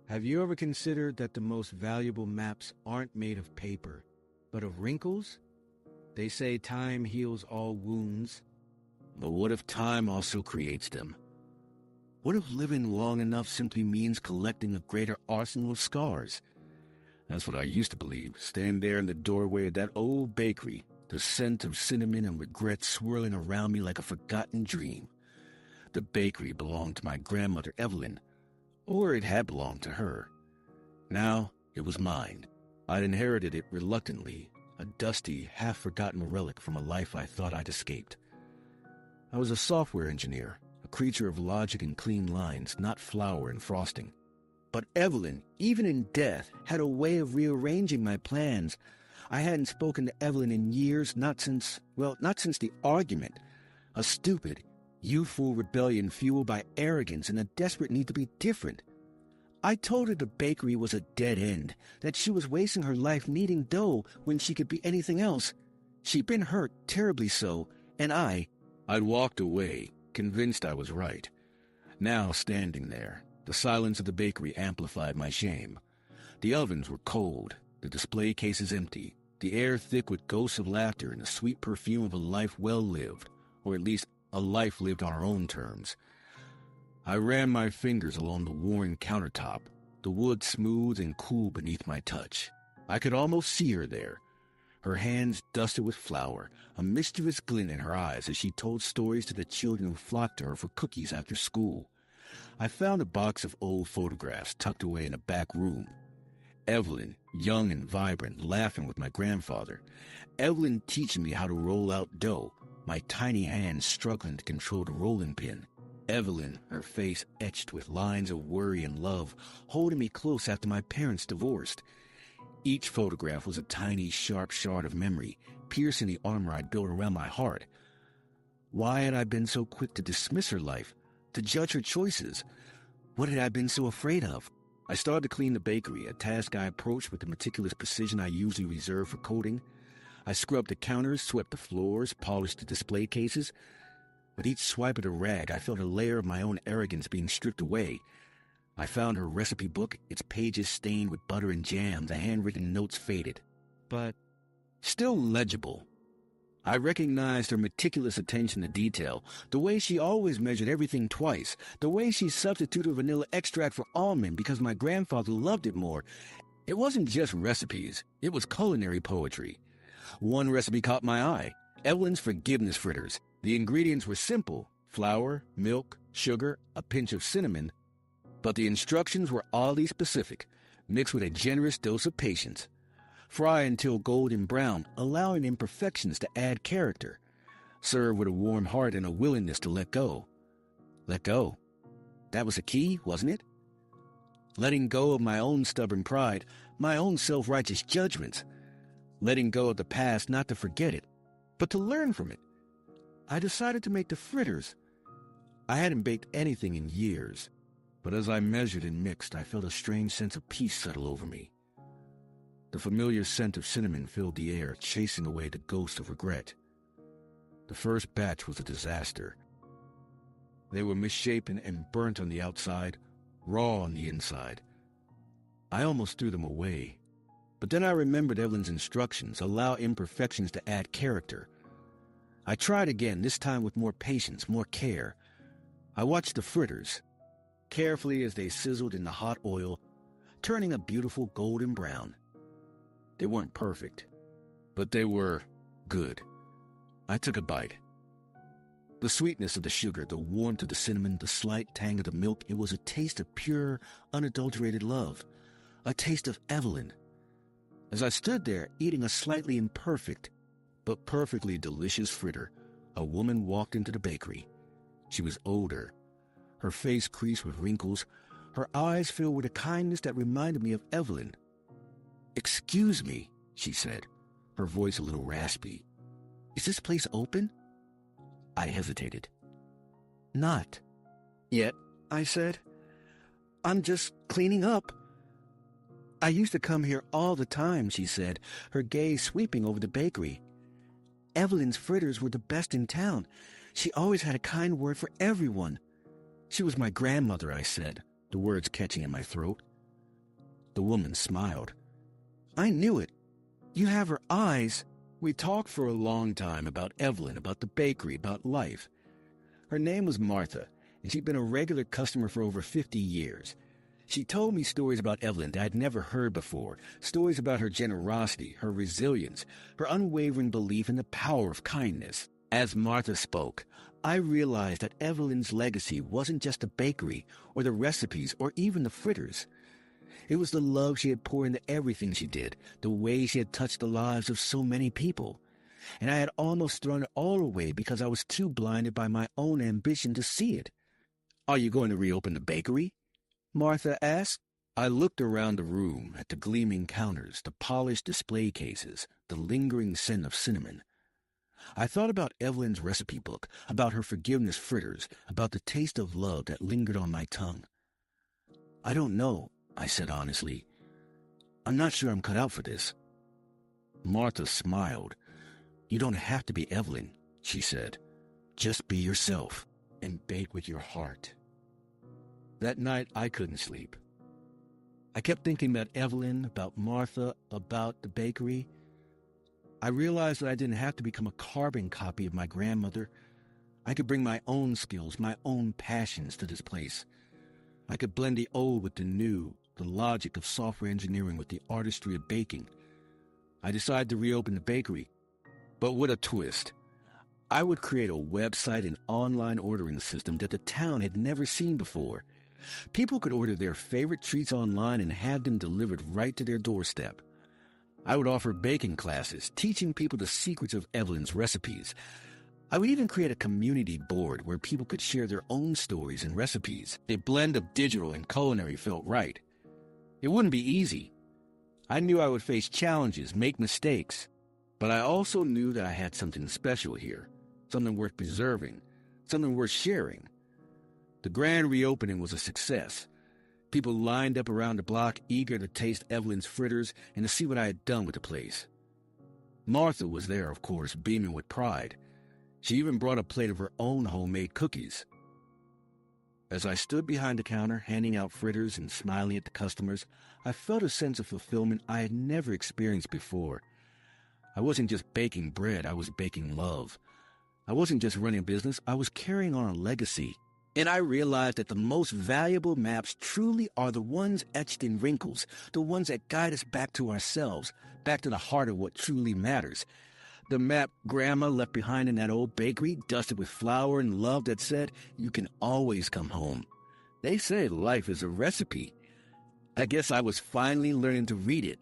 Have you ever considered that the most valuable maps aren't made of paper, but of wrinkles? They say time heals all wounds. But what if time also creates them? What if living long enough simply means collecting a greater arsenal of scars? That's what I used to believe, standing there in the doorway of that old bakery, the scent of cinnamon and regret swirling around me like a forgotten dream. The bakery belonged to my grandmother Evelyn, or it had belonged to her. Now it was mine. I'd inherited it reluctantly, a dusty, half-forgotten relic from a life I thought I'd escaped. I was a software engineer, a creature of logic and clean lines, not flour and frosting. But Evelyn, even in death, had a way of rearranging my plans. I hadn't spoken to Evelyn in years, not since the argument. A stupid, youthful rebellion fueled by arrogance and a desperate need to be different. I told her the bakery was a dead end, that she was wasting her life kneading dough when she could be anything else. She'd been hurt, terribly so, and I'd walked away, convinced I was right. Now, standing there, the silence of the bakery amplified my shame. The ovens were cold, the display cases empty, the air thick with ghosts of laughter and the sweet perfume of a life well lived, or at least a life lived on our own terms. I ran my fingers along the worn countertop, the wood smooth and cool beneath my touch. I could almost see her there, her hands dusted with flour, a mischievous glint in her eyes as she told stories to the children who flocked to her for cookies after school. I found a box of old photographs tucked away in a back room. Evelyn, young and vibrant, laughing with my grandfather. Evelyn teaching me how to roll out dough, my tiny hands struggling to control the rolling pin. Evelyn, her face etched with lines of worry and love, holding me close after my parents divorced. Each photograph was a tiny, sharp shard of memory, piercing the armor I'd built around my heart. Why had I been so quick to dismiss her life, to judge her choices? What had I been so afraid of? I started to clean the bakery, a task I approached with the meticulous precision I usually reserve for coding. I scrubbed the counters, swept the floors, polished the display cases. With each swipe of the rag, I felt a layer of my own arrogance being stripped away. I found her recipe book, its pages stained with butter and jam, the handwritten notes faded, but still legible. I recognized her meticulous attention to detail, the way she always measured everything twice, the way she substituted vanilla extract for almond because my grandfather loved it more. It wasn't just recipes, it was culinary poetry. One recipe caught my eye, Evelyn's forgiveness fritters. The ingredients were simple, flour, milk, sugar, a pinch of cinnamon, but the instructions were oddly specific, mixed with a generous dose of patience. Fry until golden brown, allowing imperfections to add character. Serve with a warm heart and a willingness to let go. Let go. That was the key, wasn't it? Letting go of my own stubborn pride, my own self-righteous judgments. Letting go of the past not to forget it, but to learn from it. I decided to make the fritters. I hadn't baked anything in years, but as I measured and mixed, I felt a strange sense of peace settle over me. The familiar scent of cinnamon filled the air, chasing away the ghost of regret. The first batch was a disaster. They were misshapen and burnt on the outside, raw on the inside. I almost threw them away. But then I remembered Evelyn's instructions, allow imperfections to add character. I tried again, this time with more patience, more care. I watched the fritters, carefully as they sizzled in the hot oil, turning a beautiful golden brown. They weren't perfect, but they were good. I took a bite. The sweetness of the sugar, the warmth of the cinnamon, the slight tang of the milk, it was a taste of pure, unadulterated love, a taste of Evelyn. As I stood there, eating a slightly imperfect, but perfectly delicious fritter, a woman walked into the bakery. She was older, her face creased with wrinkles, her eyes filled with a kindness that reminded me of Evelyn. "Excuse me," she said, her voice a little raspy. "Is this place open?" I hesitated. "Not yet," I said. "I'm just cleaning up." "I used to come here all the time," she said, her gaze sweeping over the bakery. "Evelyn's fritters were the best in town. She always had a kind word for everyone." "She was my grandmother," I said, the words catching in my throat. The woman smiled. I knew it. You have her eyes. We talked for a long time about Evelyn, about the bakery, about life. Her name was Martha, and she'd been a regular customer for over 50 years. She told me stories about Evelyn that I'd never heard before, stories about her generosity, her resilience, her unwavering belief in the power of kindness. As Martha spoke, I realized that Evelyn's legacy wasn't just the bakery or the recipes or even the fritters. It was the love she had poured into everything she did, the way she had touched the lives of so many people. And I had almost thrown it all away because I was too blinded by my own ambition to see it. Are you going to reopen the bakery? Martha asked. I looked around the room at the gleaming counters, the polished display cases, the lingering scent of cinnamon. I thought about Evelyn's recipe book, about her forgiveness fritters, about the taste of love that lingered on my tongue. I don't know, I said honestly. I'm not sure I'm cut out for this. Martha smiled. You don't have to be Evelyn, she said. Just be yourself and bake with your heart. That night, I couldn't sleep. I kept thinking about Evelyn, about Martha, about the bakery. I realized that I didn't have to become a carbon copy of my grandmother. I could bring my own skills, my own passions to this place. I could blend the old with the new, the logic of software engineering with the artistry of baking. I decided to reopen the bakery, but with a twist. I would create a website and online ordering system that the town had never seen before. People could order their favorite treats online and have them delivered right to their doorstep. I would offer baking classes, teaching people the secrets of Evelyn's recipes. I would even create a community board where people could share their own stories and recipes. A blend of digital and culinary felt right. It wouldn't be easy. I knew I would face challenges, make mistakes, but I also knew that I had something special here, something worth preserving, something worth sharing. The grand reopening was a success. People lined up around the block, eager to taste Evelyn's fritters and to see what I had done with the place. Martha was there, of course, beaming with pride. She even brought a plate of her own homemade cookies. As I stood behind the counter, handing out fritters and smiling at the customers, I felt a sense of fulfillment I had never experienced before. I wasn't just baking bread, I was baking love. I wasn't just running a business, I was carrying on a legacy. And I realized that the most valuable maps truly are the ones etched in wrinkles, the ones that guide us back to ourselves, back to the heart of what truly matters. The map Grandma left behind in that old bakery, dusted with flour and love that said, you can always come home. They say life is a recipe. I guess I was finally learning to read it.